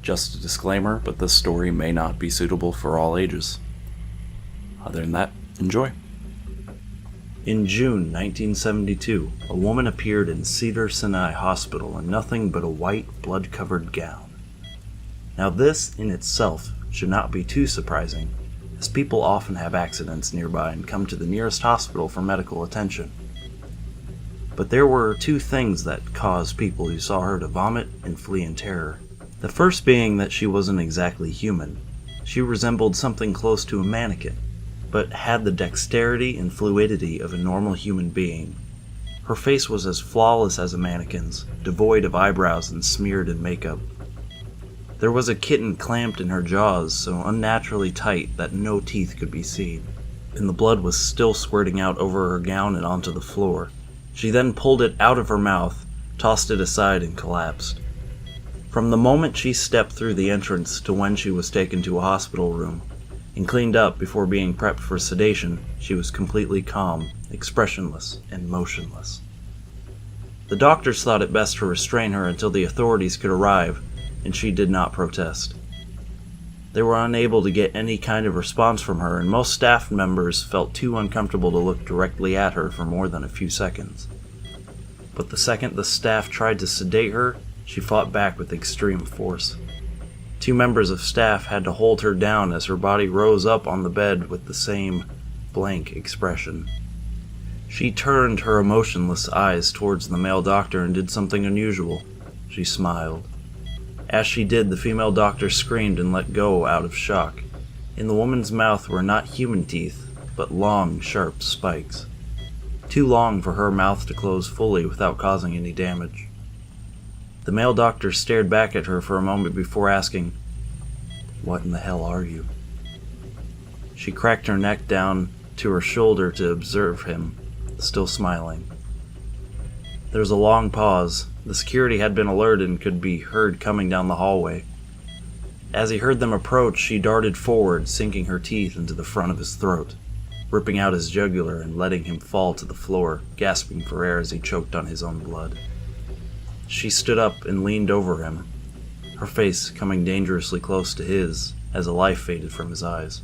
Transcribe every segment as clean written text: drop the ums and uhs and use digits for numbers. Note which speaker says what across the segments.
Speaker 1: Just a disclaimer, but this story may not be suitable for all ages. Other than that, enjoy. In June 1972, a woman appeared in Cedars-Sinai Hospital in nothing but a white, blood-covered gown. Now this, in itself, should not be too surprising, as people often have accidents nearby and come to the nearest hospital for medical attention. But there were two things that caused people who saw her to vomit and flee in terror. The first being that she wasn't exactly human. She resembled something close to a mannequin, but had the dexterity and fluidity of a normal human being. Her face was as flawless as a mannequin's, devoid of eyebrows and smeared in makeup. There was a kitten clamped in her jaws, so unnaturally tight that no teeth could be seen, and the blood was still squirting out over her gown and onto the floor. She then pulled it out of her mouth, tossed it aside, and collapsed. From the moment she stepped through the entrance to when she was taken to a hospital room and cleaned up before being prepped for sedation, she was completely calm, expressionless, and motionless. The doctors thought it best to restrain her until the authorities could arrive, and she did not protest. They were unable to get any kind of response from her, and most staff members felt too uncomfortable to look directly at her for more than a few seconds. But the second the staff tried to sedate her, she fought back with extreme force. Two members of staff had to hold her down as her body rose up on the bed with the same blank expression. She turned her emotionless eyes towards the male doctor and did something unusual. She smiled. As she did, the female doctor screamed and let go out of shock. In the woman's mouth were not human teeth, but long, sharp spikes. Too long for her mouth to close fully without causing any damage. The male doctor stared back at her for a moment before asking, "What in the hell are you?" She cracked her neck down to her shoulder to observe him, still smiling. There was a long pause. The security had been alerted and could be heard coming down the hallway. As he heard them approach, she darted forward, sinking her teeth into the front of his throat, ripping out his jugular and letting him fall to the floor, gasping for air as he choked on his own blood. She stood up and leaned over him, her face coming dangerously close to his as the life faded from his eyes.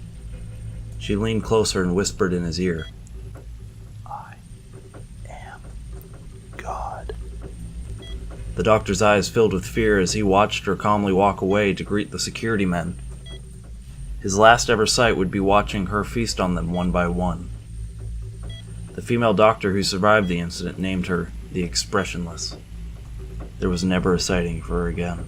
Speaker 1: She leaned closer and whispered in his ear, "I am God." The doctor's eyes filled with fear as he watched her calmly walk away to greet the security men. His last ever sight would be watching her feast on them one by one. The female doctor who survived the incident named her the Expressionless. There was never a sighting of her again.